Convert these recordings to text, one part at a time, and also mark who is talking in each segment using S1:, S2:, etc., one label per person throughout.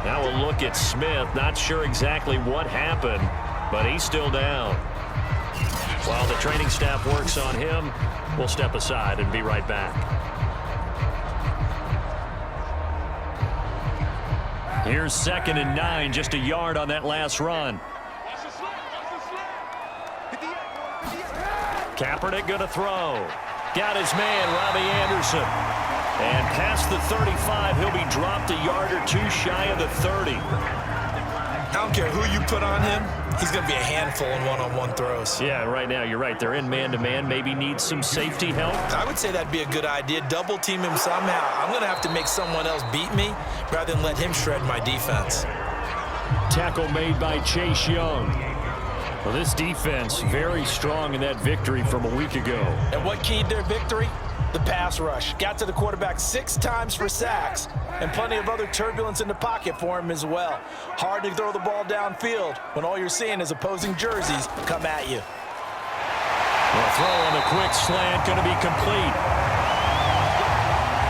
S1: Now we'll look at Smith. Not sure exactly what happened, but he's still down. While the training staff works on him, we'll step aside and be right back. Here's 2nd and 9, just a yard on that last run. Kaepernick going to throw. Got his man, Robbie Anderson. And past the 35, he'll be dropped a yard or two shy of the 30.
S2: I don't care who you put on him, he's going to be a handful in one-on-one throws.
S1: Yeah, right now, you're right. They're in man-to-man. Maybe need some safety help.
S2: I would say that'd be a good idea. Double team him somehow. I'm going to have to make someone else beat me rather than let him shred my defense.
S1: Tackle made by Chase Young. Well, this defense very strong in that victory from a week ago.
S2: And what keyed their victory? The pass rush. Got to the quarterback 6 times for sacks, and plenty of other turbulence in the pocket for him as well. Hard to throw the ball downfield when all you're seeing is opposing jerseys come at you.
S1: The throw on the quick slant going to be complete.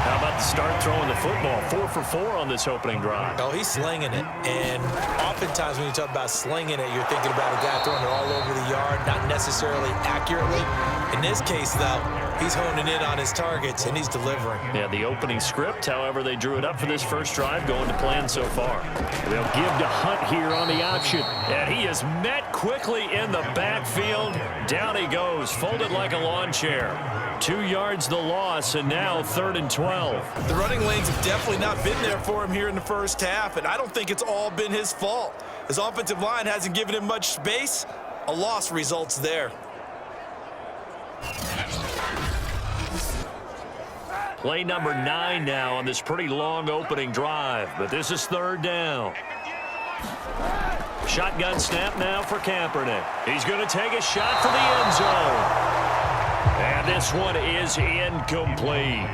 S1: How about the start throwing the football? 4 for 4 on this opening drive.
S2: Oh, he's slinging it. And oftentimes when you talk about slinging it, you're thinking about a guy throwing it all over the yard, not necessarily accurately. In this case, though, he's honing in on his targets, and he's delivering.
S1: Yeah, the opening script, however, they drew it up for this first drive, going to plan so far. They'll give to Hunt here on the option. And he is met quickly in the backfield. Down he goes, folded like a lawn chair. 2 yards the loss, and now 3rd and 12.
S2: The running lanes have definitely not been there for him here in the first half, and I don't think it's all been his fault. His offensive line hasn't given him much space. A loss results there.
S1: Play number 9 now on this pretty long opening drive, but this is 3rd down. Shotgun snap now for Kaepernick. He's going to take a shot for the end zone. And this one is incomplete.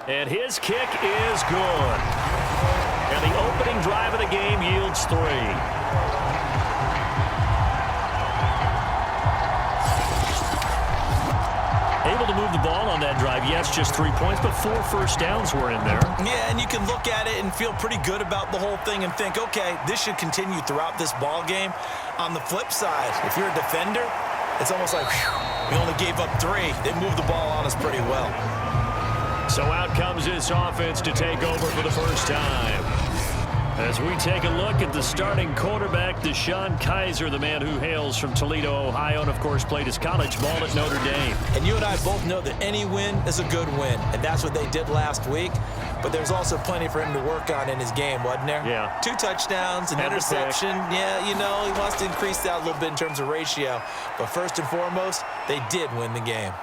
S1: And his kick is good. And the opening drive of the game yields 3. Able to move the ball on that drive. Yes, just 3 points, but 4 first downs were in there.
S2: Yeah, and you can look at it and feel pretty good about the whole thing and think, okay, this should continue throughout this ball game. On the flip side, if you're a defender, it's almost like, whew, we only gave up 3. They moved the ball on us pretty well.
S1: So out comes this offense to take over for the first time. As we take a look at the starting quarterback, DeShone Kizer, the man who hails from Toledo, Ohio, and of course played his college ball at Notre Dame.
S2: And you and I both know that any win is a good win, and that's what they did last week. But there's also plenty for him to work on in his game, wasn't there?
S1: Yeah.
S2: 2 touchdowns, an interception. Yeah, you know, he wants to increase that a little bit in terms of ratio. But first and foremost, they did win the game.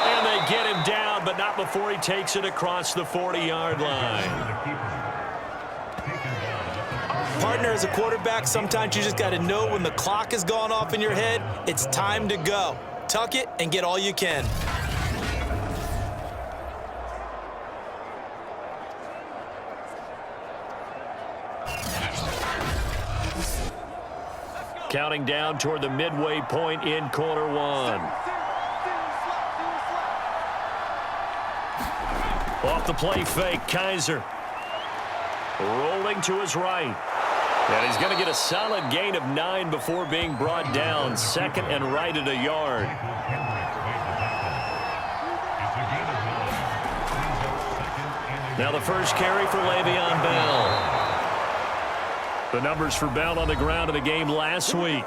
S1: And they get him down, but not before he takes it across the 40-yard line.
S2: Partner, as a quarterback, sometimes you just got to know when the clock has gone off in your head, it's time to go. Tuck it and get all you can.
S1: Counting down toward the midway point in quarter 1. Off the play fake, Kizer. Rolling to his right. And he's going to get a solid gain of 9 before being brought down. 2nd and right at a yard. Now the first carry for Le'Veon Bell. The numbers for Bell on the ground in the game last week.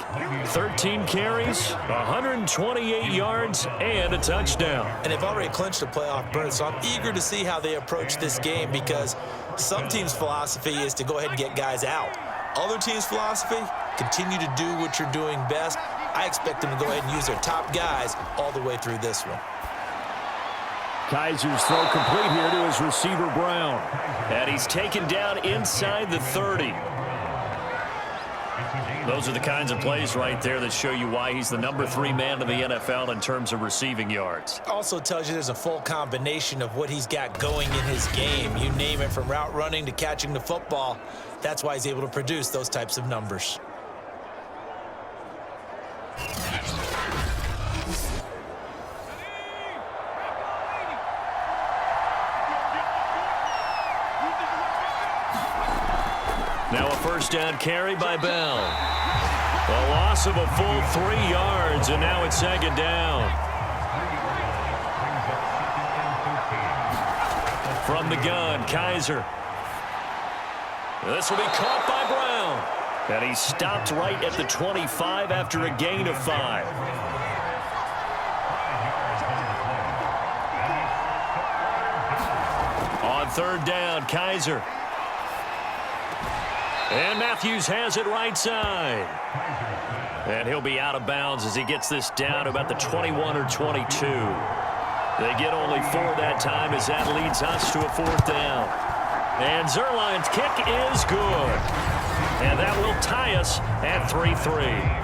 S1: 13 carries, 128 yards, and a touchdown.
S2: And they've already clinched a playoff berth, so I'm eager to see how they approach this game because some teams' philosophy is to go ahead and get guys out. Other teams' philosophy, continue to do what you're doing best. I expect them to go ahead and use their top guys all the way through this one.
S1: Kizer's throw complete here to his receiver, Brown. And he's taken down inside the 30. Those are the kinds of plays right there that show you why he's the number 3 man in the NFL in terms of receiving yards.
S2: Also tells you there's a full combination of what he's got going in his game. You name it, from route running to catching the football. That's why he's able to produce those types of numbers.
S1: first down carry by Bell. A loss of a full 3 yards, and now it's second down. From the gun, Kaiser. This will be caught by Brown. And he stopped right at the 25 after a gain of 5. On third down, Kaiser. And Matthews has it right side. And he'll be out of bounds as he gets this down to about the 21 or 22. They get only 4 that time as that leads us to a 4th down. And Zuerlein's kick is good. And that will tie us at 3-3.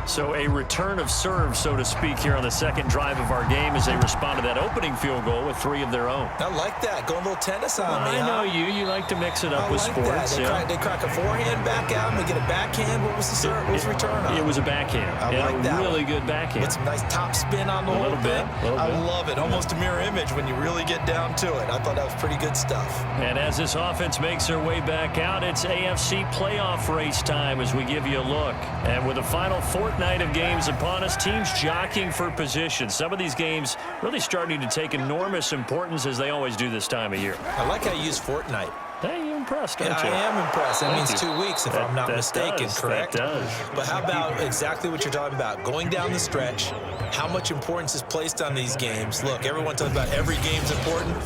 S1: So a return of serve, so to speak, here on the second drive of our game as they respond to that opening field goal with 3 of their own.
S2: I like that. Going a little tennis on me,
S1: I know you. You like to mix it up with sports.
S2: They crack a forehand back out and they get a backhand. What was the serve? What was the return on?
S1: It was a backhand.
S2: I like that.
S1: Really good backhand.
S2: With some nice top spin on the whole thing. I love it. Almost a mirror image when you really get down to it. I thought that was pretty good stuff.
S1: And as this offense makes their way back out, it's AFC playoff race time as we give you a look. And with the final fortnight of games upon us, teams jockeying for position. Some of these games really starting to take enormous importance as they always do this time of year.
S2: I like how you use fortnight.
S1: Hey, you're impressed, aren't you?
S2: I am impressed. That means 2 weeks if I'm not mistaken, correct?
S1: That does.
S2: But how about exactly what you're talking about? Going down the stretch, how much importance is placed on these games? Look, everyone talks about every game's important.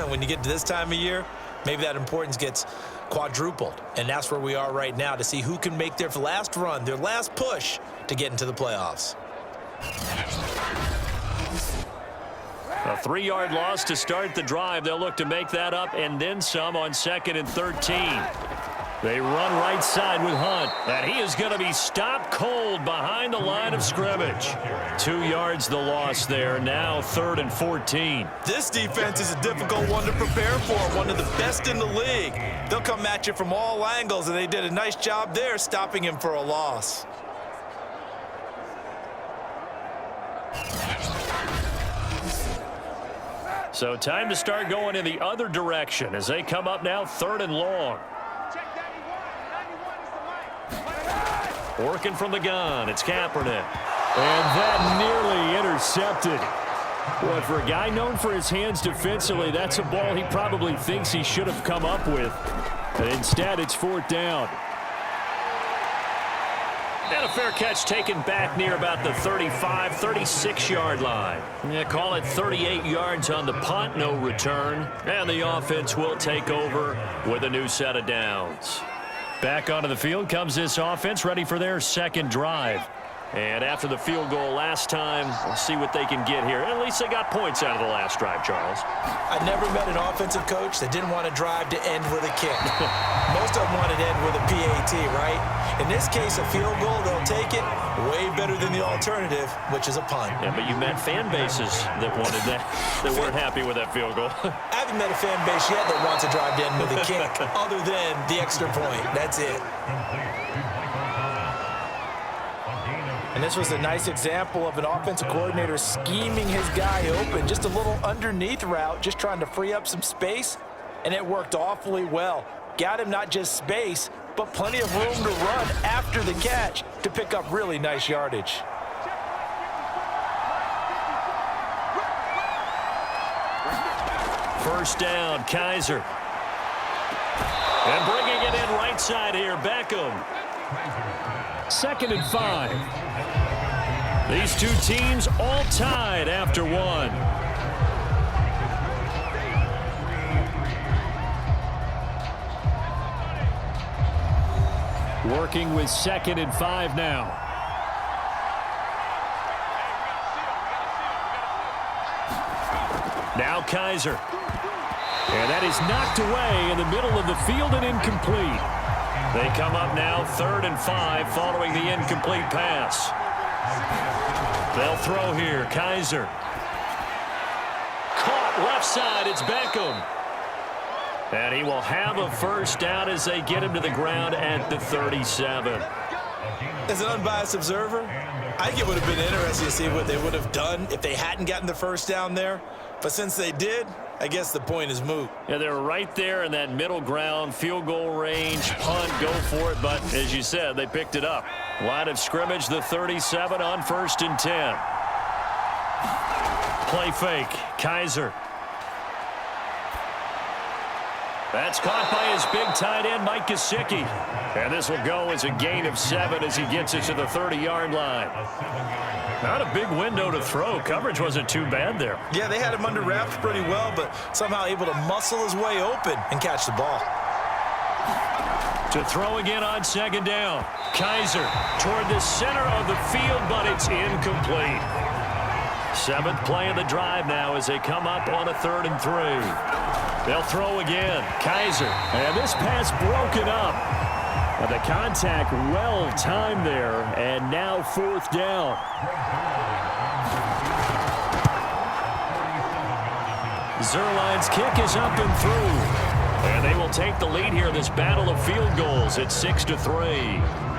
S2: When you get to this time of year, maybe that importance gets quadrupled. And that's where we are right now to see who can make their last run, their last push to get into the playoffs.
S1: A 3-yard loss to start the drive. They'll look to make that up and then some on 2nd and 13. They run right side with Hunt, and he is going to be stopped cold behind the line of scrimmage. 2 yards the loss there. Now 3rd and 14.
S2: This defense is a difficult one to prepare for, one of the best in the league. They'll come at you from all angles, and they did a nice job there stopping him for a loss.
S1: So time to start going in the other direction as they come up now 3rd and long. Working from the gun, it's Kaepernick. And that nearly intercepted. Boy, for a guy known for his hands defensively, that's a ball he probably thinks he should have come up with. But instead, it's 4th down. And a fair catch taken back near about the 35, 36-yard line. Yeah, call it 38 yards on the punt, no return. And the offense will take over with a new set of downs. Back onto the field comes this offense, ready for their second drive. And after the field goal last time, we'll see what they can get here. At least they got points out of the last drive, Charles.
S2: I never met an offensive coach that didn't want to drive to end with a kick. Most of them wanted to end with a PAT, right? In this case, a field goal, they'll take it. Way better than the alternative, which is a punt.
S1: Yeah, but you met fan bases that wanted that, that weren't happy with that field goal.
S2: I haven't met a fan base yet that wants to drive to end with a kick, other than the extra point. That's it. And this was a nice example of an offensive coordinator scheming his guy open. Just a little underneath route, just trying to free up some space, and it worked awfully well. Got him not just space, but plenty of room to run after the catch to pick up really nice yardage.
S1: First down, Kaiser. And bringing it in right side here, Beckham. 2nd and 5. These two teams all tied after 1. Working with 2nd and 5 now. Now Kaiser. And that is knocked away in the middle of the field and incomplete. They come up now 3rd and 5 following the incomplete pass. They'll throw here. Kaiser. Caught left side. It's Beckham. And he will have a first down as they get him to the ground at the 37.
S2: As an unbiased observer, I think it would have been interesting to see what they would have done if they hadn't gotten the first down there. But since they did, I guess the point is moot.
S1: Yeah, they were right there in that middle ground, field goal range, punt, go for it. But as you said, they picked it up. Line of scrimmage, the 37 on 1st and 10. Play fake, Kaiser. That's caught by his big tight end, Mike Gesicki. And this will go as a gain of 7 as he gets it to the 30-yard line. Not a big window to throw. Coverage wasn't too bad there.
S2: Yeah, they had him under wraps pretty well, but somehow able to muscle his way open and catch the ball.
S1: To throw again on 2nd down. Kaiser toward the center of the field, but it's incomplete. 7th play of the drive now as they come up on a 3rd and 3. They'll throw again. Kaiser. And this pass broken up. But the contact well timed there. And now 4th down. Zuerlein's kick is up and through. And they will take the lead here in this battle of field goals at 6-3.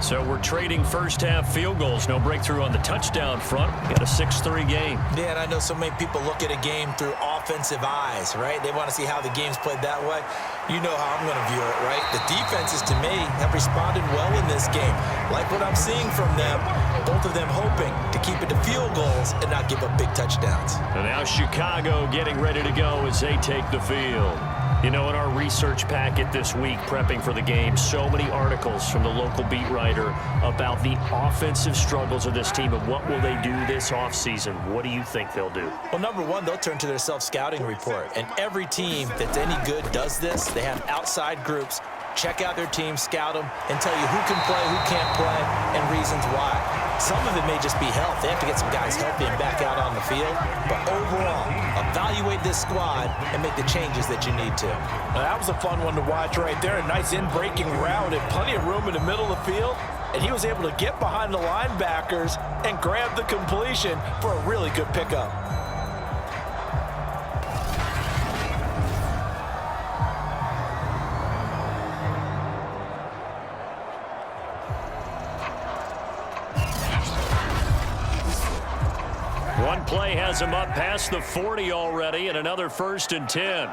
S1: So we're trading first-half field goals. No breakthrough on the touchdown front. Got a 6-3 game.
S2: Yeah, and I know so many people look at a game through offensive eyes, right? They want to see how the game's played that way. You know how I'm going to view it, right? The defenses, to me, have responded well in this game. Like what I'm seeing from them, both of them hoping to keep it to field goals and not give up big touchdowns.
S1: And now Chicago getting ready to go as they take the field. You know, in our research packet this week, prepping for the game, so many articles from the local beat writer about the offensive struggles of this team and what will they do this offseason. What do you think they'll do?
S2: Well, number one, they'll turn to their self-scouting report. And every team that's any good does this. They have outside groups, check out their team, scout them, and tell you who can play, who can't play, and reasons why. Some of it may just be health. They have to get some guys healthy and back out on the field. But overall, evaluate this squad and make the changes that you need to.
S3: That was a fun one to watch right there. A nice in-breaking route and plenty of room in the middle of the field. And he was able to get behind the linebackers and grab the completion for a really good pickup.
S1: One play has him up past the 40 already, and another 1st and 10.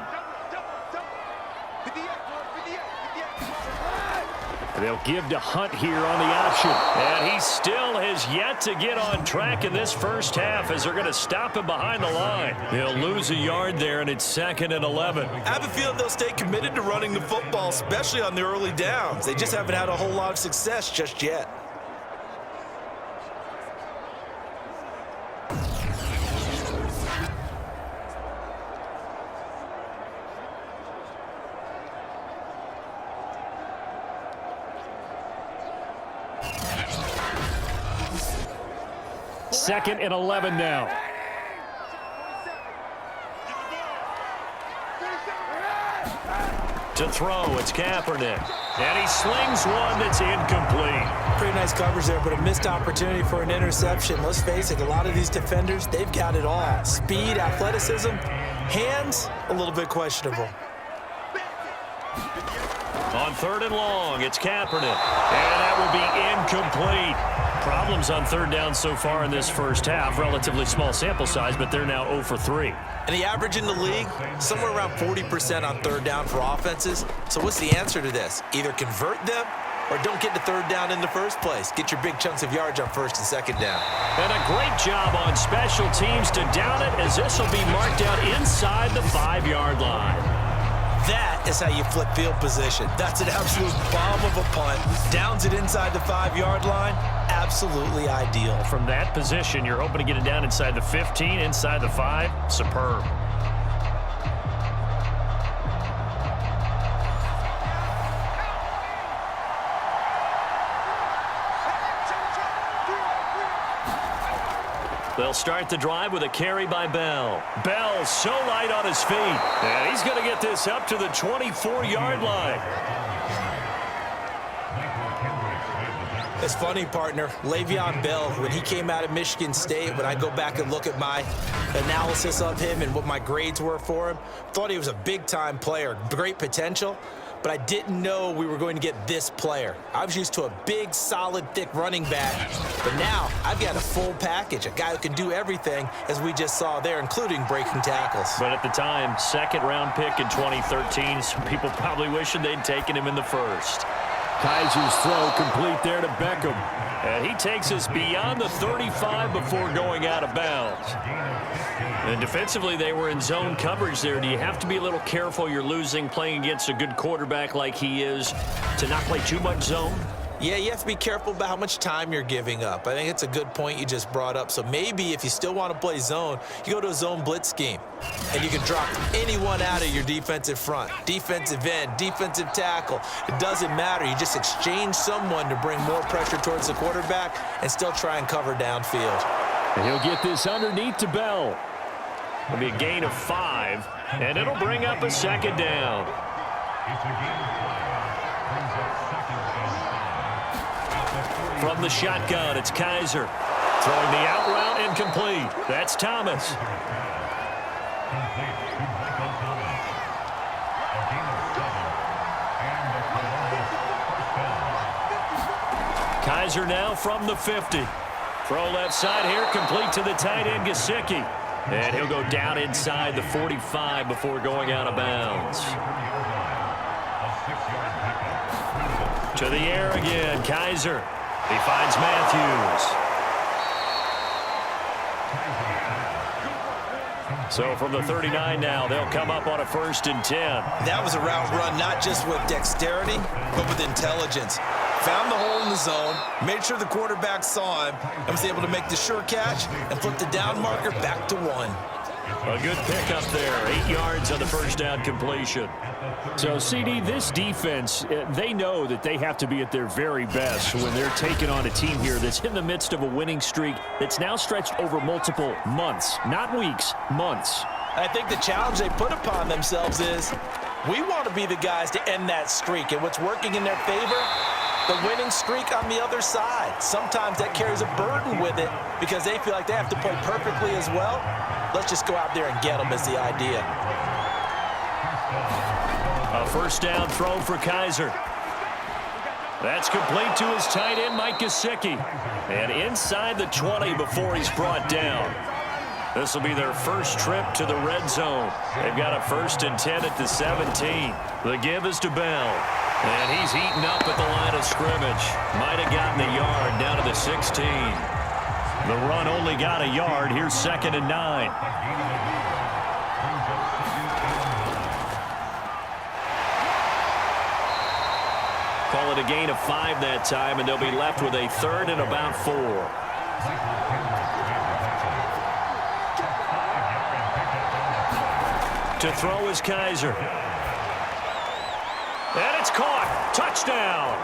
S1: They'll give to Hunt here on the option. And he still has yet to get on track in this first half as they're going to stop him behind the line. They'll lose a yard there, and it's 2nd and 11.
S2: I have a feeling they'll stay committed to running the football, especially on the early downs. They just haven't had a whole lot of success just yet.
S1: Second and 11 now. To throw, it's Kaepernick. And he slings one that's incomplete.
S2: Pretty nice coverage there, but a missed opportunity for an interception. Let's face it, a lot of these defenders, they've got it all. Speed, athleticism, hands, a little bit questionable.
S1: On 3rd and long, it's Kaepernick. And that will be incomplete. Problems on 3rd down so far in this first half. Relatively small sample size, but they're now 0 for 3.
S2: And the average in the league, somewhere around 40% on 3rd down for offenses. So what's the answer to this? Either convert them or don't get to 3rd down in the first place. Get your big chunks of yards on 1st and 2nd down.
S1: And a great job on special teams to down it, as this will be marked out inside the 5-yard line.
S2: That is how you flip field position. That's an absolute bomb of a punt. Downs it inside the 5-yard line. Absolutely ideal.
S1: From that position, you're hoping to get it down inside the 15, inside the 5. Superb. They'll start the drive with a carry by Bell. Bell so light on his feet. And he's going to get this up to the 24-yard line.
S2: It's funny, partner. Le'Veon Bell, when he came out of Michigan State, when I go back and look at my analysis of him and what my grades were for him, thought he was a big-time player, great potential. but I didn't know we were going to get this player. I was used to a big, solid, thick running back, but now I've got a full package, a guy who can do everything, as we just saw there, including breaking tackles.
S1: But at the time, second-round pick in 2013, some people probably wishing they'd taken him in the first. Kaiser's throw complete there to Beckham. And he takes us beyond the 35 before going out of bounds. And defensively, they were in zone coverage there. Do you have to be a little careful you're losing playing against a good quarterback like he is to not play too much zone?
S2: Yeah, you have to be careful about how much time you're giving up. I think it's a good point you just brought up. So maybe if you still want to play zone, you go to a zone blitz scheme. And you can drop anyone out of your defensive front. Defensive end, defensive tackle. It doesn't matter. You just exchange someone to bring more pressure towards the quarterback and still try and cover downfield.
S1: And he'll get this underneath to Bell. It'll be a gain of 5, and it'll bring up a second down. From the shotgun, it's Kaiser. Throwing the out route incomplete. That's Thomas. Kaiser now from the 50. Throw left side here, complete to the tight end, Gesicki. And he'll go down inside the 45 before going out of bounds. To the air again, Kaiser. He finds Matthews. So from the 39 now, they'll come up on a 1st and 10.
S2: That was a route run not just with dexterity, but with intelligence. Found the hole in the zone, made sure the quarterback saw him, and was able to make the sure catch and flip the down marker back to 1.
S1: A good pickup there. 8 yards on the first down completion. So, CD, this defense, they know that they have to be at their very best when they're taking on a team here that's in the midst of a winning streak that's now stretched over multiple months. Not weeks, months.
S3: I think the challenge they put upon themselves is we want to be the guys to end that streak. And what's working in their favor? The winning streak on the other side. Sometimes that carries a burden with it because they feel like they have to play perfectly as well. Let's just go out there and get them is the idea.
S1: A first down throw for Kaiser. That's complete to his tight end, Mike Gesicki. And inside the 20 before he's brought down. This will be their first trip to the red zone. They've got a 1st and 10 at the 17. The give is to Bell. And he's eaten up at the line of scrimmage. Might have gotten a yard down to the 16. The run only got a yard. Here's 2nd and 9. Call it a gain of 5 that time, and they'll be left with a 3rd and about 4. To throw is Kaiser. And it's caught. Touchdown.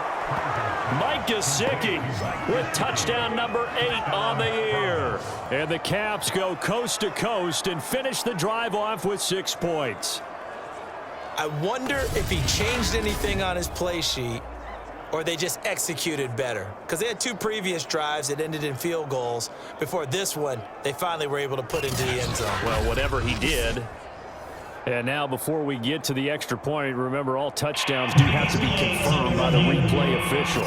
S1: Mike Gesicki with touchdown number 8 on the year. And the Caps go coast to coast and finish the drive off with 6 points.
S2: I wonder if he changed anything on his play sheet or they just executed better. Because they had 2 previous drives that ended in field goals. Before this one, they finally were able to put into the end zone.
S1: Well, whatever he did. And now before we get to the extra point, remember all touchdowns do have to be confirmed by the replay official.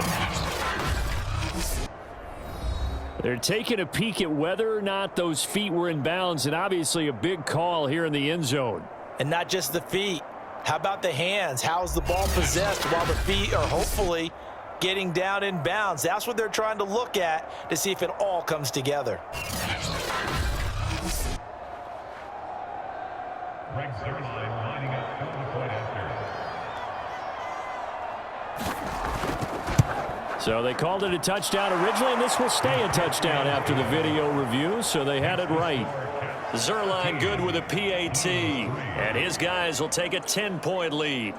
S1: They're taking a peek at whether or not those feet were in bounds, and obviously a big call here in the end zone.
S3: And not just the feet. How about the hands? How's the ball possessed while the feet are hopefully getting down in bounds? That's what they're trying to look at to see if it all comes together.
S1: So they called it a touchdown originally, and this will stay a touchdown after the video review, so they had it right. Zuerlein good with a PAT, and his guys will take a 10-point lead.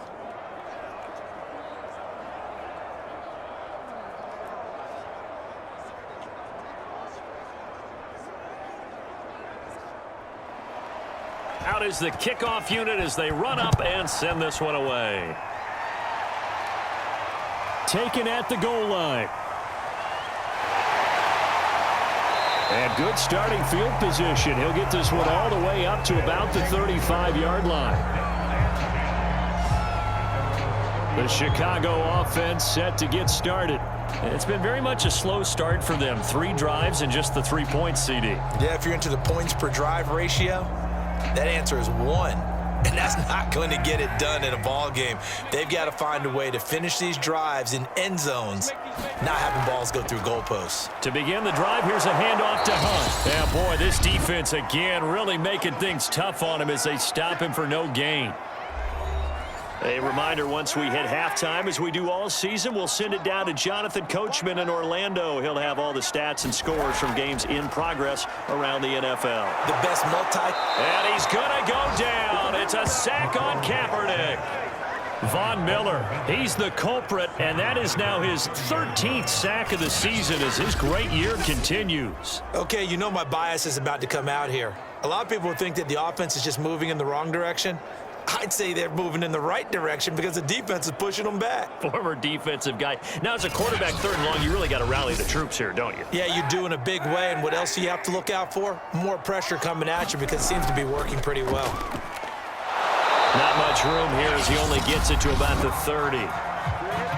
S1: Out is the kickoff unit as they run up and send this one away. Taken at the goal line. And good starting field position. He'll get this one all the way up to about the 35-yard line. The Chicago offense set to get started. It's been very much a slow start for them. 3 drives and just the 3 points, CD.
S2: Yeah, if you're into the points per drive ratio, that answer is 1. And that's not going to get it done in a ball game. They've got to find a way to finish these drives in end zones, not having balls go through goalposts.
S1: To begin the drive, here's a handoff to Hunt. Yeah, boy, this defense again really making things tough on him as they stop him for no gain. A reminder, once we hit halftime, as we do all season, we'll send it down to Jonathan Coachman in Orlando. He'll have all the stats and scores from games in progress around the NFL.
S2: The best
S1: And he's going to go down. It's a sack on Kaepernick. Von Miller, he's the culprit, and that is now his 13th sack of the season as his great year continues.
S2: Okay, you know my bias is about to come out here. A lot of people think that the offense is just moving in the wrong direction. I'd say they're moving in the right direction because the defense is pushing them back.
S1: Former defensive guy. Now, as a quarterback 3rd and long, you really got to rally the troops here, don't you?
S2: Yeah, you do in a big way, and what else do you have to look out for? More pressure coming at you because it seems to be working pretty well.
S1: Not much room here as he only gets it to about the 30.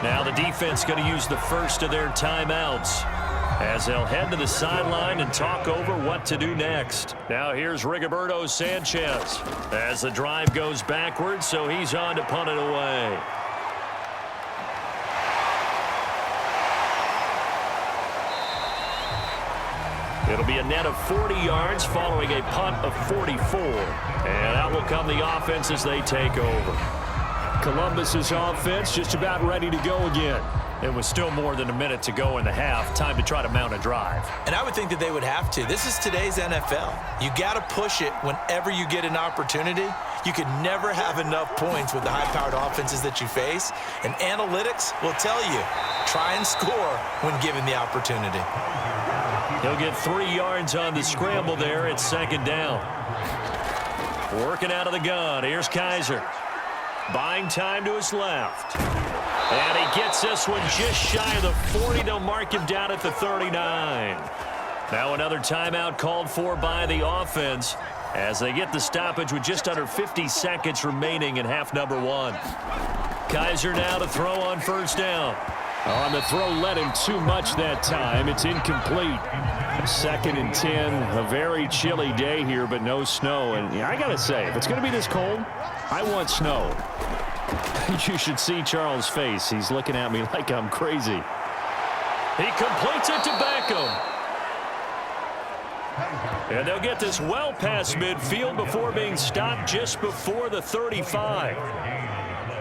S1: Now the defense going to use the first of their timeouts as they'll head to the sideline and talk over what to do next. Now here's Rigoberto Sanchez as the drive goes backwards, so he's on to punt it away. It'll be a net of 40 yards following a punt of 44. And out will come the offense as they take over. Columbus's offense just about ready to go again. It was still more than a minute to go in the half. Time to try to mount a drive.
S2: And I would think that they would have to. This is today's NFL. You got to push it whenever you get an opportunity. You could never have enough points with the high-powered offenses that you face. And analytics will tell you, try and score when given the opportunity.
S1: He'll get 3 yards on the scramble there at 2nd down. Working out of the gun. Here's Kaiser. Buying time to his left. And he gets this one just shy of the 40. They'll mark him down at the 39. Now another timeout called for by the offense as they get the stoppage with just under 50 seconds remaining in half number 1. Kaiser now to throw on 1st down. On the throw, led him too much that time. It's incomplete. 2nd and 10. A very chilly day here, but no snow. And yeah, I got to say, if it's going to be this cold, I want snow. You should see Charles' face. He's looking at me like I'm crazy. He completes it to Beckham. And they'll get this well past midfield before being stopped just before the 35.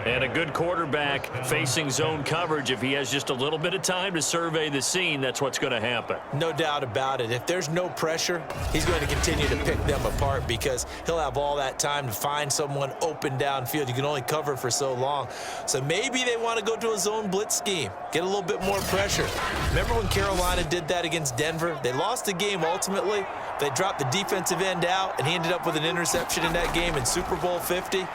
S1: And a good quarterback facing zone coverage. If he has just a little bit of time to survey the scene, that's what's going to happen.
S2: No doubt about it. If there's no pressure, he's going to continue to pick them apart because he'll have all that time to find someone open downfield. You can only cover for so long. So maybe they want to go to a zone blitz scheme, get a little bit more pressure. Remember when Carolina did that against Denver? They lost the game ultimately. They dropped the defensive end out, and he ended up with an interception in that game in Super Bowl 50.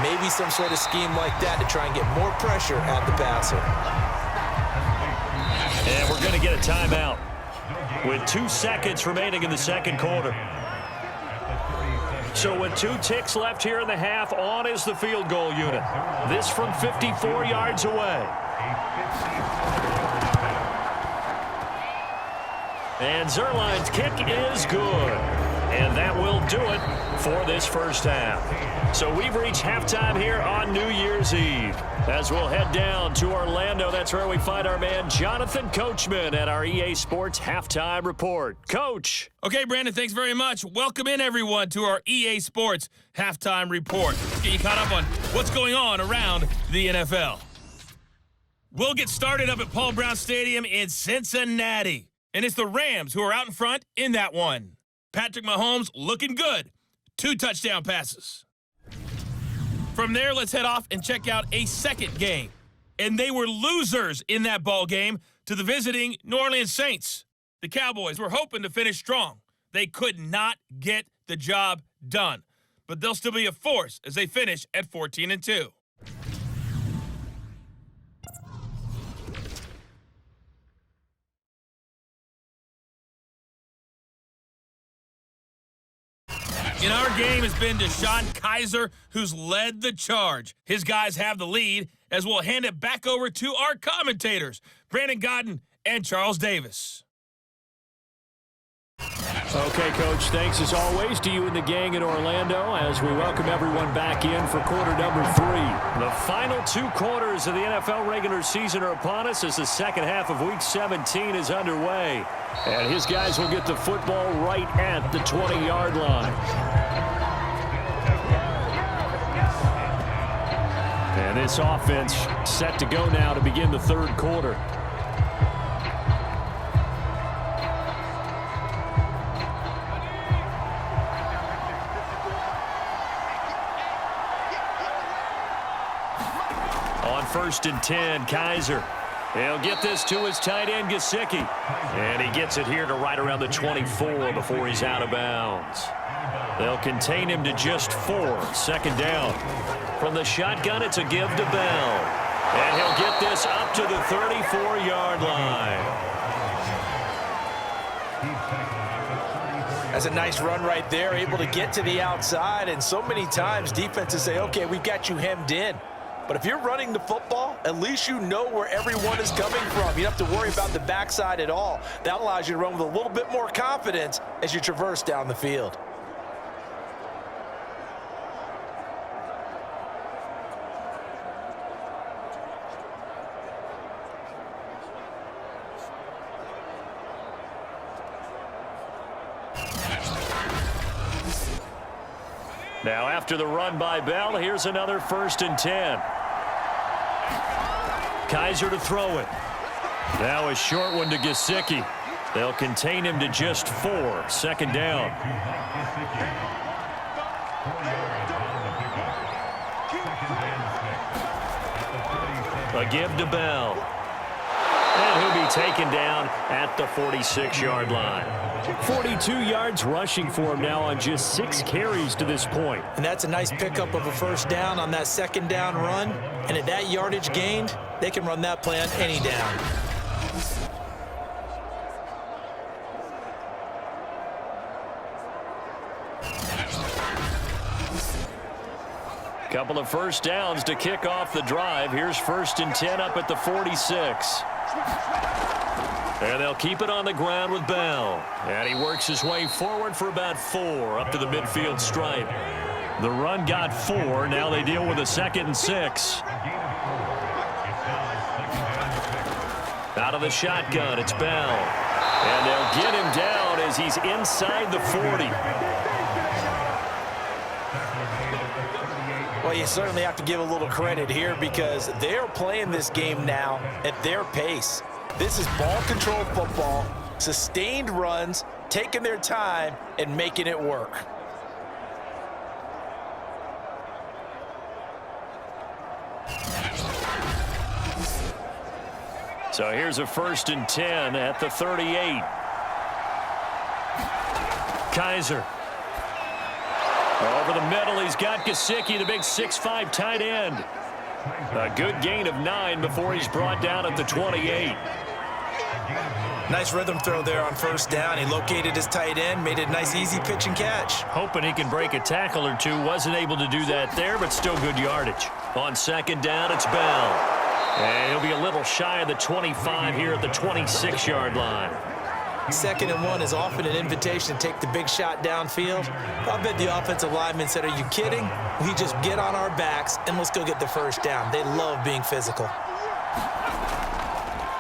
S2: Maybe some sort of scheme like that to try and get more pressure at the passer.
S1: And we're going to get a timeout with 2 seconds remaining in the 2nd quarter. So with 2 ticks left here in the half, on is the field goal unit. This from 54 yards away. And Zuerlein's kick is good. And that will do it for this first half. So we've reached halftime here on New Year's Eve. As we'll head down to Orlando, that's where we find our man Jonathan Coachman at our EA Sports Halftime Report. Coach.
S4: Okay, Brandon, thanks very much. Welcome in, everyone, to our EA Sports Halftime Report. Let's get you caught up on what's going on around the NFL. We'll get started up at Paul Brown Stadium in Cincinnati. And it's the Rams who are out in front in that one. Patrick Mahomes looking good. 2 touchdown passes. From there, let's head off and check out a second game. And they were losers in that ball game to the visiting New Orleans Saints. The Cowboys were hoping to finish strong. They could not get the job done. But they'll still be a force as they finish at 14-2. In our game has been DeShone Kizer, who's led the charge. His guys have the lead, as we'll hand it back over to our commentators, Brandon Godden and Charles Davis.
S1: Okay, Coach, thanks as always to you and the gang in Orlando as we welcome everyone back in for quarter number 3. The final 2 quarters of the NFL regular season are upon us as the second half of Week 17 is underway. And his guys will get the football right at the 20-yard line. And this offense set to go now to begin the third quarter. On 1st and 10, Kizer. He'll get this to his tight end, Gesicki. And he gets it here to right around the 24 before he's out of bounds. They'll contain him to just 4. Second down. From the shotgun, it's a give to Bell. And he'll get this up to the 34-yard line.
S3: That's a nice run right there, able to get to the outside. And so many times defenses say, okay, we've got you hemmed in. But if you're running the football, at least you know where everyone is coming from. You don't have to worry about the backside at all. That allows you to run with a little bit more confidence as you traverse down the field.
S1: Now after the run by Bell, here's another 1st and 10. Kizer to throw it. Now a short one to Gesicki. They'll contain him to just 4. Second down. A give to Bell. And he'll be taken down at the 46-yard line. 42 yards rushing for him now on just 6 carries to this point.
S2: And that's a nice pickup of a first down on that second down run. And at that yardage gained, they can run that play on any down.
S1: Couple of first downs to kick off the drive. Here's 1st and 10 up at the 46. And they'll keep it on the ground with Bell. And he works his way forward for about 4 up to the midfield stripe. The run got 4. Now they deal with a 2nd and 6. Out of the shotgun, it's Bell. And they'll get him down as he's inside the 40.
S3: Well, you certainly have to give a little credit here because they're playing this game now at their pace. This is ball control football, sustained runs, taking their time and making it work.
S1: So here's a 1st and 10 at the 38. Kizer. Over the middle, he's got Gesicki, the big 6'5" tight end. A good gain of 9 before he's brought down at the 28.
S2: Nice rhythm throw there on first down. He located his tight end, made it a nice easy pitch and catch.
S1: Hoping he can break a tackle or two. Wasn't able to do that there, but still good yardage. On second down, it's Bell. And he'll be a little shy of the 25 here at the 26-yard line.
S2: 2nd and 1 is often an invitation to take the big shot downfield. I bet the offensive lineman said, are you kidding? We just get on our backs and let's go get the first down. They love being physical.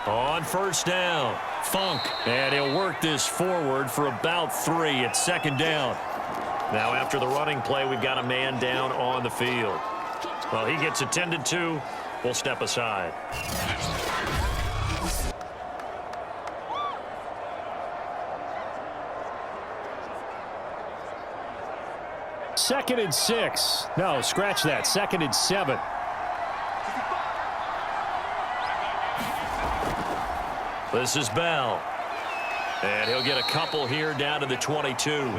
S1: On first down, Funk. And he'll work this forward for about 3 at 2nd down. Now after the running play, we've got a man down on the field. Well, he gets attended to. We'll step aside. Second and 6. No, scratch that. 2nd and 7. This is Bell. And he'll get a couple here down to the 22.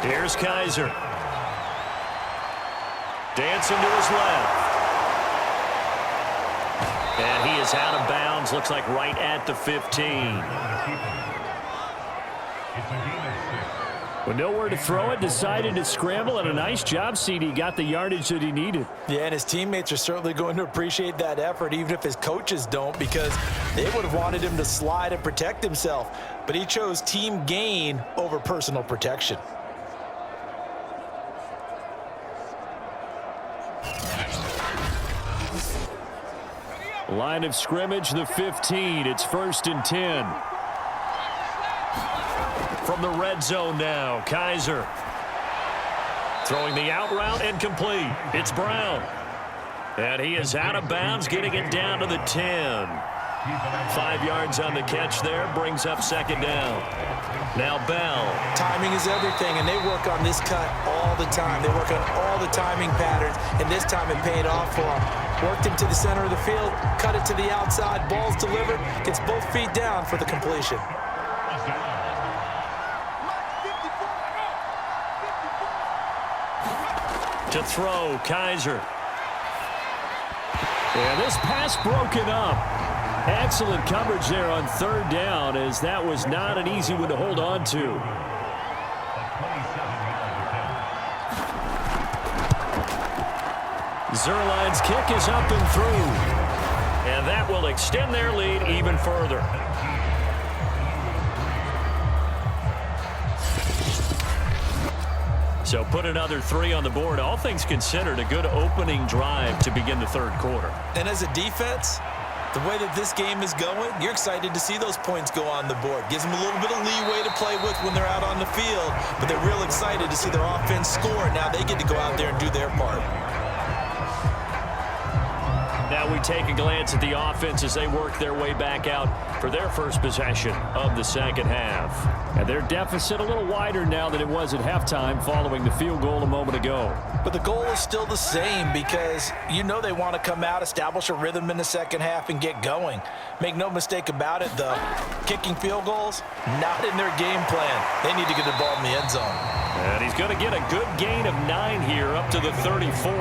S1: Here's Kizer. Dancing to his left. And he is out of bounds, looks like right at the 15. With nowhere to throw it, decided to scramble, and a nice job, CD. Got the yardage that he needed.
S3: Yeah, and his teammates are certainly going to appreciate that effort, even if his coaches don't, because they would have wanted him to slide and protect himself. But he chose team gain over personal protection.
S1: Line of scrimmage, the 15. It's 1st and 10. From the red zone now, Kaiser. Throwing the out route and complete. It's Brown. And he is out of bounds, getting it down to the 10. 5 yards on the catch there, brings up 2nd down. Now Bell.
S3: Timing is everything, and they work on this cut all the time. They work on all the timing patterns, and this time it paid off for him. Worked him to the center of the field, cut it to the outside, ball's delivered, gets both feet down for the completion.
S1: To throw, Kaiser. And this pass broken up. Excellent coverage there on 3rd down, as that was not an easy one to hold on to. Zuerlein's kick is up and through. And that will extend their lead even further. So put another 3 on the board. All things considered, a good opening drive to begin the 3rd quarter.
S2: And as a defense, the way that this game is going, you're excited to see those points go on the board. Gives them a little bit of leeway to play with when they're out on the field, but they're real excited to see their offense score. Now they get to go out there and do their part.
S1: Now we take a glance at the offense as they work their way back out for their first possession of the 2nd half. And their deficit a little wider now than it was at halftime following the field goal a moment ago.
S3: But the goal is still the same, because you know they want to come out, establish a rhythm in the 2nd half, and get going. Make no mistake about it, though. Kicking field goals, not in their game plan. They need to get the ball in the end zone.
S1: And he's going to get a good gain of 9 here up to the 34.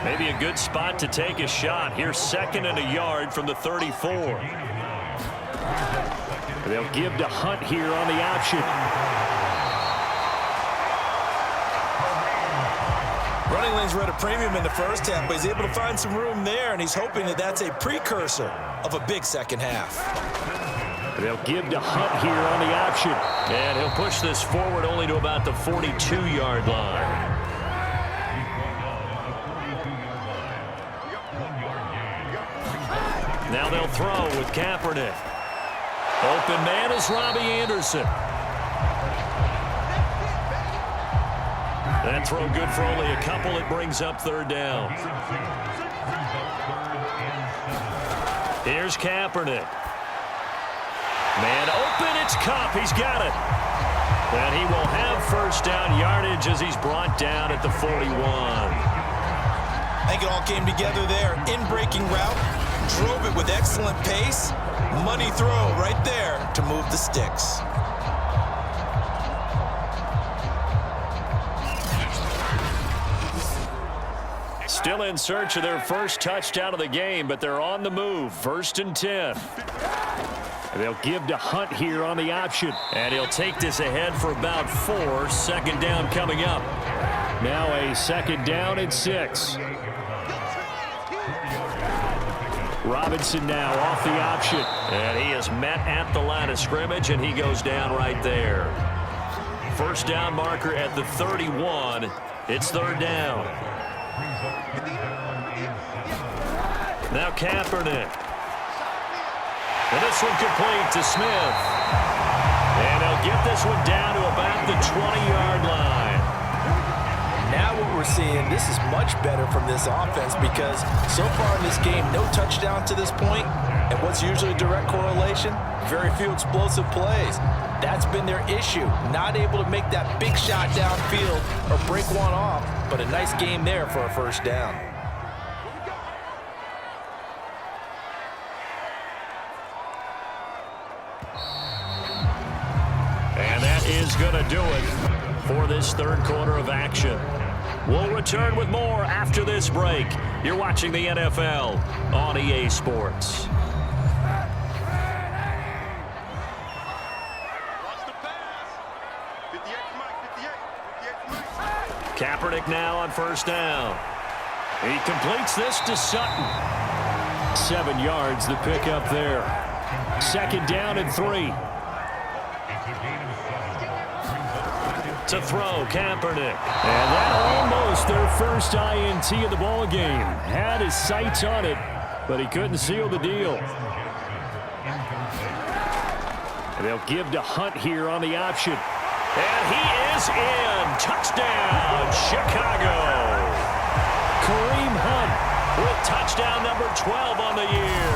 S1: Maybe a good spot to take a shot. Here's 2nd and a yard from the 34. They'll give to Hunt here on the option.
S2: Running lanes were at a premium in the first half, but he's able to find some room there, and he's hoping that that's a precursor of a big 2nd half.
S1: They'll give to Hunt here on the option. And he'll push this forward only to about the 42-yard line. Now they'll throw with Kaepernick. Open man is Robbie Anderson. That throw good for only a couple. It brings up 3rd down. Here's Kaepernick. Man open, it's Kupp. He's got it. And he will have 1st down yardage as he's brought down at the 41.
S2: I think it all came together there. In-breaking route, drove it with excellent pace. Money throw right there to move the sticks.
S1: Still in search of their first touchdown of the game, but they're on the move. 1st and 10. And they'll give to Hunt here on the option. And he'll take this ahead for about 4. 2nd down coming up. Now a 2nd down and 6. Robinson now off the option. And he is met at the line of scrimmage, and he goes down right there. 1st down marker at the 31. It's 3rd down. Now Kaepernick. And this one complete to Smith. And he'll get this one down to about the 20-yard line.
S3: Now what we're seeing, this is much better from this offense, because so far in this game, no touchdown to this point, and what's usually a direct correlation? Very few explosive plays. That's been their issue, not able to make that big shot downfield or break one off, but a nice game there for a 1st down.
S1: And that is going to do it for this 3rd quarter of action. We'll return with more after this break. You're watching the NFL on EA Sports. Kaepernick now on first down. He completes this to Sutton. 7 yards the pickup there. Second down and 3. To throw, Kaepernick. And that almost their first INT of the ball game. Had his sights on it, but he couldn't seal the deal. And they'll give to Hunt here on the option. And he is in. Touchdown, Chicago. Kareem Hunt with touchdown number 12 on the year.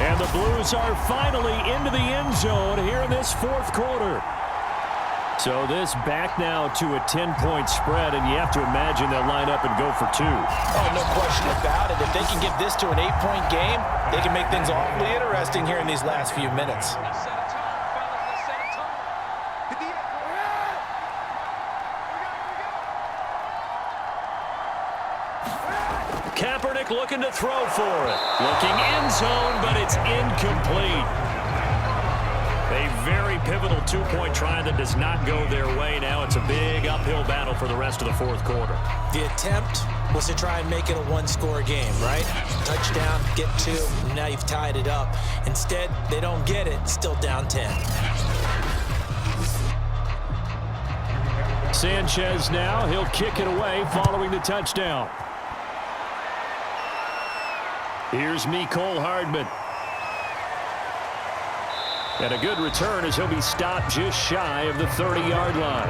S1: And the Blues are finally into the end zone here in this fourth quarter. So this back now to a 10-point spread, and you have to imagine they'll line up and go for 2.
S3: Oh, no question about it. If they can get this to an 8-point game, they can make things awfully interesting here in these last few minutes.
S1: Kaepernick looking to throw for it. Looking end zone, but it's incomplete. A very pivotal 2-point try that does not go their way. Now it's a big uphill battle for the rest of the fourth quarter.
S2: The attempt was to try and make it a one-score game, right? Touchdown, get 2, now you've tied it up. Instead, they don't get it, still down 10.
S1: Sanchez now, he'll kick it away following the touchdown. Here's Mecole Hardman. And a good return as he'll be stopped just shy of the 30-yard line.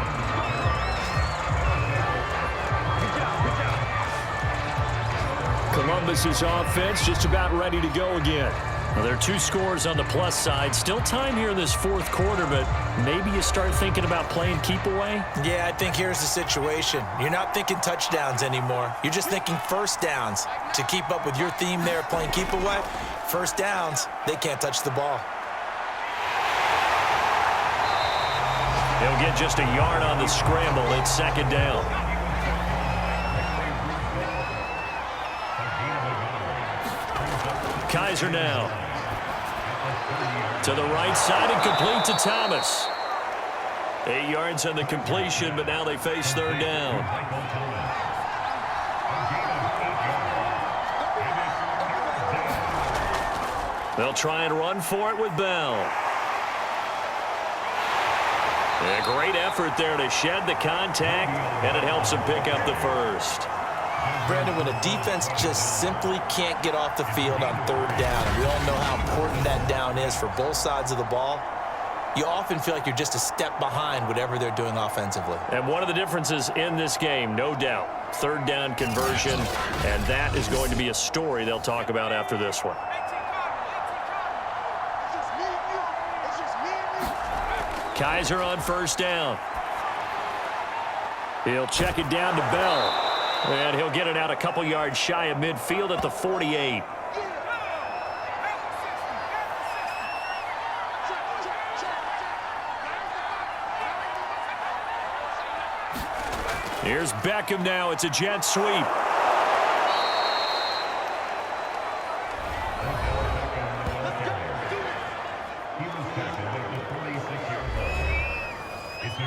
S1: Columbus's offense just about ready to go again. Well, there are 2 scores on the plus side. Still time here in this fourth quarter, but maybe you start thinking about playing keep away?
S2: Yeah, I think here's the situation. You're not thinking touchdowns anymore. You're just thinking first downs. To keep up with your theme there, playing keep away, first downs, they can't touch the ball.
S1: They'll get just a yard on the scramble. It's second down. Kaiser now. To the right side and complete to Thomas. 8 yards on the completion, but now they face third down. They'll try and run for it with Bell. A great effort there to shed the contact, and it helps them pick up the first.
S2: Brandon, when a defense just simply can't get off the field on third down, and we all know how important that down is for both sides of the ball, you often feel like you're just a step behind whatever they're doing offensively.
S1: And one of the differences in this game, no doubt, third down conversion, and that is going to be a story they'll talk about after this one. Kaiser on first down. He'll check it down to Bell. And he'll get it out a couple yards shy of midfield at the 48. Here's Beckham now. It's a jet sweep.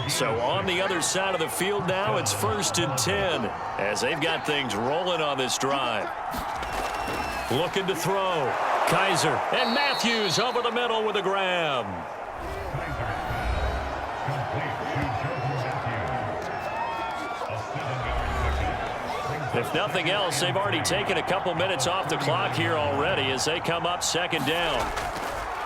S1: So on the other side of the field now, it's 1st and 10 as they've got things rolling on this drive. Looking to throw. Kaiser and Matthews over the middle with a grab. If nothing else, they've already taken a couple minutes off the clock here already as they come up second down.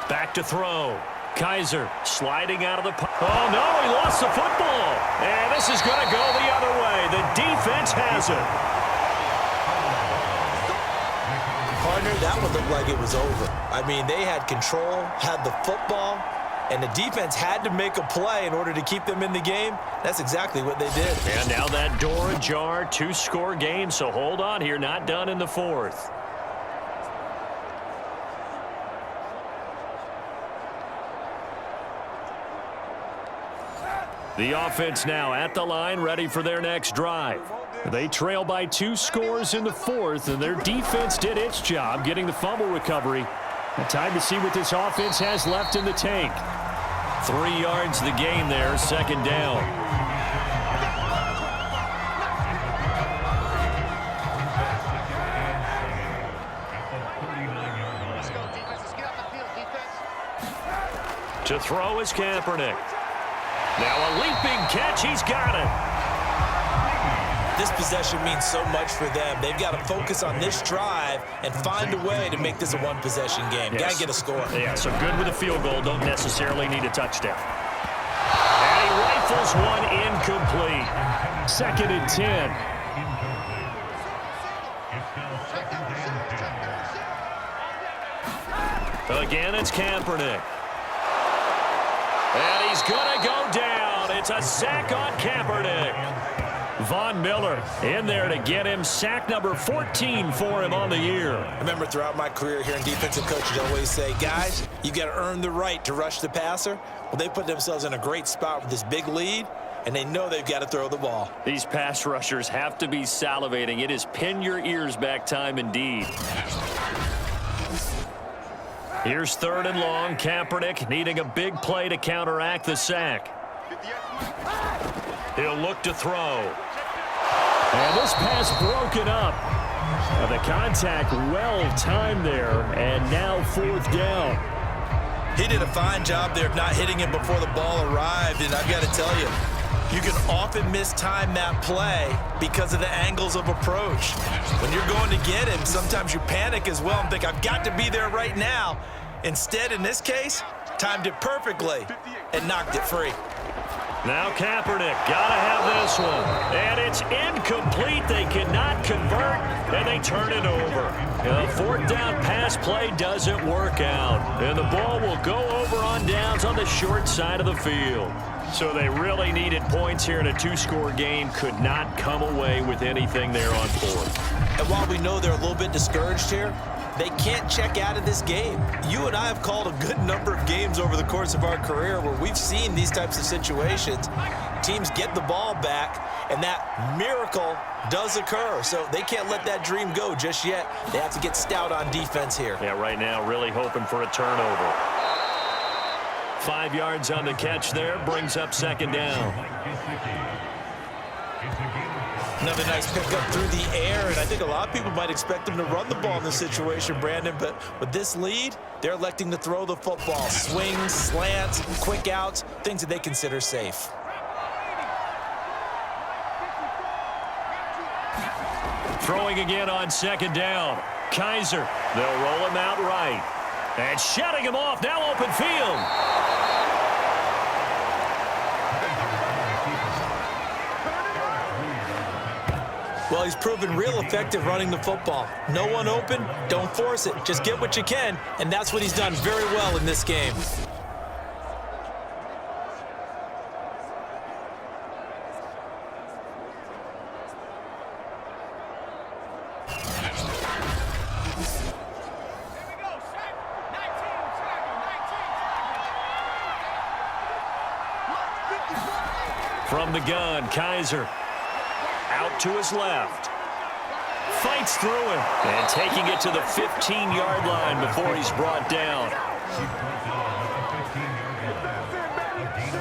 S1: Back to throw. Kaiser sliding out of the... Oh, no, he lost the football. And this is going to go the other way. The defense has it.
S2: Partner, that would look like it was over. I mean, they had control, had the football, and the defense had to make a play in order to keep them in the game. That's exactly what they did.
S1: And now that door ajar, 2-score game, so hold on here, not done in the fourth. The offense now at the line, ready for their next drive. They trail by 2 scores in the 4th, and their defense did its job getting the fumble recovery. Time to see what this offense has left in the tank. 3 yards the gain there, 2nd down. To throw is Kaepernick. Now a leaping catch, he's got it.
S2: This possession means so much for them. They've got to focus on this drive and find a way to make this a one-possession game.
S1: Yes.
S2: Got to get a score.
S1: Yeah, so good with a field goal. Don't necessarily need a touchdown. And he rifles one incomplete. 2nd and 10. Again, it's Kaepernick. And he's going to go down. It's a sack on Kaepernick. Von Miller in there to get him sack number 14 for him on the year.
S2: I remember throughout my career hearing defensive coaches always say, guys, you got to earn the right to rush the passer. Well, they put themselves in a great spot with this big lead, and they know they've got to throw the ball.
S1: These pass rushers have to be salivating. It is pin your ears back time indeed. Here's 3rd and long. Kaepernick needing a big play to counteract the sack. He'll look to throw. And this pass broken up. The contact well timed there, and now 4th down.
S2: He did a fine job there of not hitting him before the ball arrived, and I've got to tell you, you can often mistime that play because of the angles of approach. When you're going to get him, sometimes you panic as well and think, I've got to be there right now. Instead, in this case, timed it perfectly and knocked it free.
S1: Now Kaepernick, gotta have this one. And it's incomplete. They cannot convert, and they turn it over. The 4th down pass play doesn't work out. And the ball will go over on downs on the short side of the field. So they really needed points here in a 2-score game. Could not come away with anything there on 4th.
S2: And while we know they're a little bit discouraged here, they can't check out of this game. You and I have called a good number of games over the course of our career where we've seen these types of situations. Teams get the ball back, and that miracle does occur. So they can't let that dream go just yet. They have to get stout on defense here.
S1: Yeah, right now really hoping for a turnover. 5 yards on the catch there, brings up 2nd down.
S2: Another nice pickup through the air, and I think a lot of people might expect them to run the ball in this situation, Brandon, but with this lead, they're electing to throw the football. Swings, slants, quick outs, things that they consider safe.
S1: Throwing again on 2nd down. Kaiser, they'll roll him out right. And shutting him off, now open field.
S2: Well, he's proven real effective running the football. No one open, don't force it. Just get what you can, and that's what he's done very well in this game.
S1: From the gun, Kaiser. Out to his left. Fights through him. And taking it to the 15-yard line before he's brought down.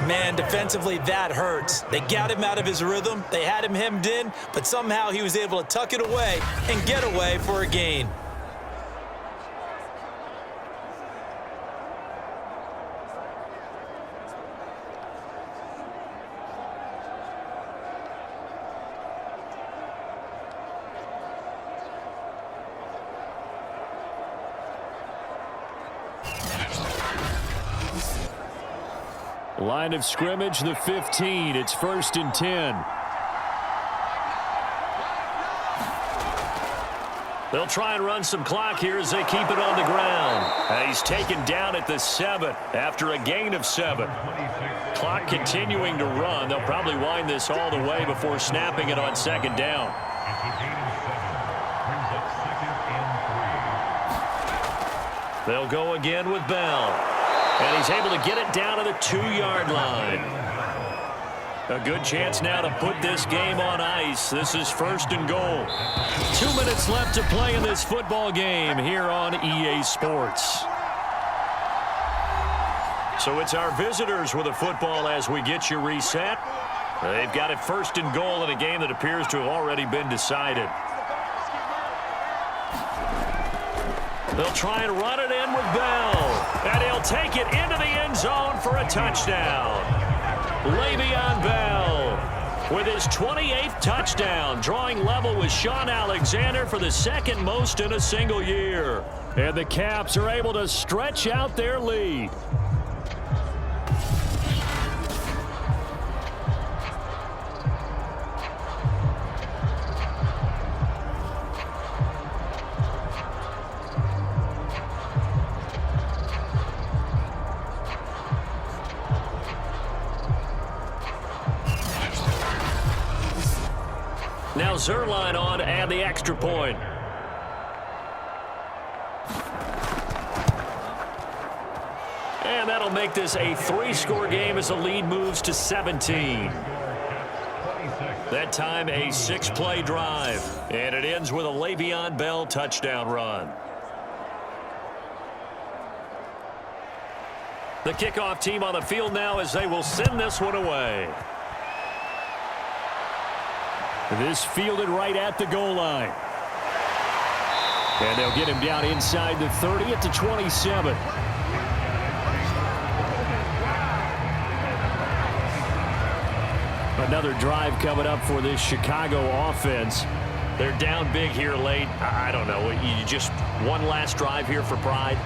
S2: Man, defensively, that hurts. They got him out of his rhythm. They had him hemmed in, but somehow he was able to tuck it away and get away for a gain.
S1: Line of scrimmage, the 15. It's 1st and 10. They'll try and run some clock here as they keep it on the ground. And he's taken down at the 7 after a gain of 7. Clock continuing to run. They'll probably wind this all the way before snapping it on 2nd down. They'll go again with Bell. And he's able to get it down to the 2-yard line. A good chance now to put this game on ice. This is 1st and goal. 2 minutes left to play in this football game here on EA Sports. So it's our visitors with a football as we get you reset. They've got it 1st and goal in a game that appears to have already been decided. They'll try and run it in with Bell. And he'll take it into the end zone for a touchdown. Le'Veon Bell with his 28th touchdown, drawing level with Sean Alexander for the 2nd most in a single year. And the Caps are able to stretch out their lead. Now Zuerlein on to add the extra point. And that'll make this a 3-score game as the lead moves to 17. That time a 6-play drive. And it ends with a Le'Veon Bell touchdown run. The kickoff team on the field now as they will send this one away. This fielded right at the goal line. And they'll get him down inside the 30 at the 27. Another drive coming up for this Chicago offense. They're down big here late. I don't know. You just one last drive here for pride?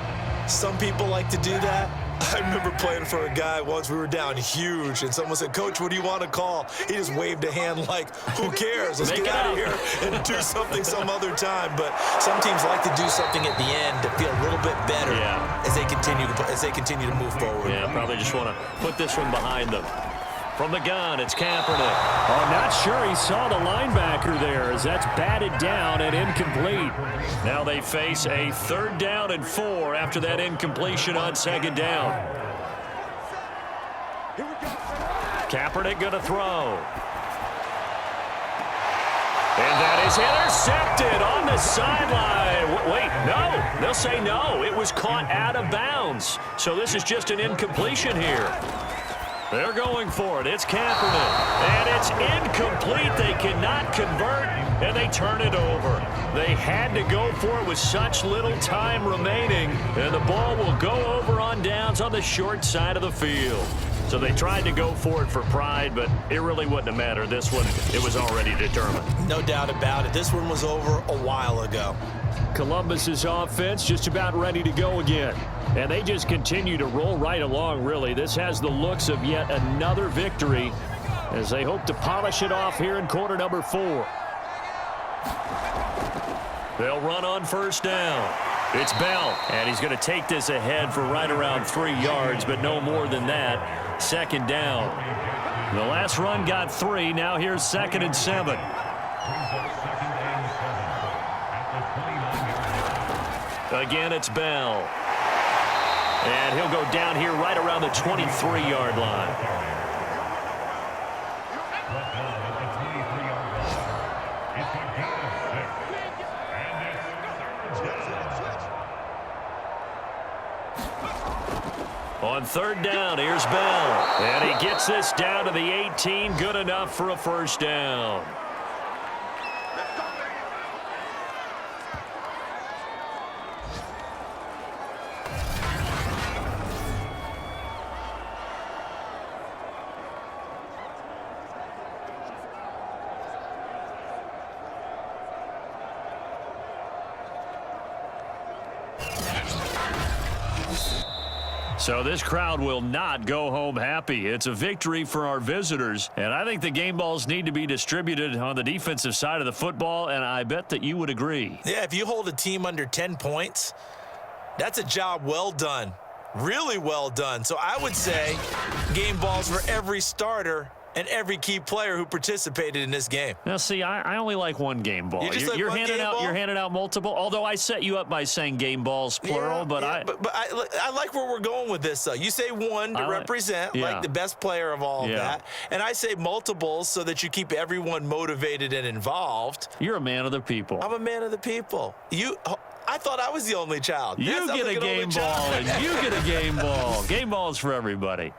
S2: Some people like to do that. I remember playing for a guy once. We were down huge, and someone said, "Coach, what do you want to call?" He just waved a hand like, who cares? Let's get out of here and do something some other time. But some teams like to do something at the end to feel a little bit better as they continue to move forward.
S1: Yeah, probably just want to put this one behind them. From the gun, it's Kaepernick. I'm not sure he saw the linebacker there as that's batted down and incomplete. Now they face a 3rd down and 4 after that incompletion on 2nd down. Kaepernick going to throw. And that is intercepted on the sideline. Wait, no. They'll say no. It was caught out of bounds. So this is just an incompletion here. They're going for it. It's Kaepernick. And it's incomplete. They cannot convert, and they turn it over. They had to go for it with such little time remaining, and the ball will go over on downs on the short side of the field. So they tried to go for it for pride, but it really wouldn't have mattered. This one, it was already determined.
S2: No doubt about it. This one was over a while ago.
S1: Columbus's offense just about ready to go again. And they just continue to roll right along, really. This has the looks of yet another victory as they hope to polish it off here in quarter number 4. They'll run on 1st down. It's Bell, and he's going to take this ahead for right around 3 yards, but no more than that. 2nd down. The last run got 3. Now here's 2nd and 7. Again, it's Bell. And he'll go down here right around the 23-yard line. On 3rd down, here's Bell. And he gets this down to the 18. Good enough for a 1st down. So this crowd will not go home happy. It's a victory for our visitors, and I think the game balls need to be distributed on the defensive side of the football, and I bet that you would agree.
S2: Yeah, if you hold a team under 10 points, that's a job well done. Really well done. So I would say game balls for every starter and every key player who participated in this game.
S1: Now, see, I only like one game ball.
S2: You just like one
S1: handing
S2: game
S1: out
S2: ball?
S1: You're handing out multiple. Although I set you up by saying game balls plural, but
S2: I like where we're going with this. You say one to represent, like the best player of all of that, and I say multiples so that you keep everyone motivated and involved.
S1: You're a man of the people.
S2: I'm a man of the people. I thought I was the only child.
S1: You get a game ball, and you get a game ball. Game balls for everybody.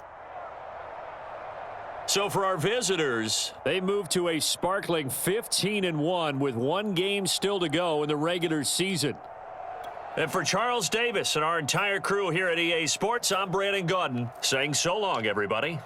S1: So for our visitors, they move to a sparkling 15-1 with one game still to go in the regular season. And for Charles Davis and our entire crew here at EA Sports, I'm Brandon Gaudin saying so long, everybody.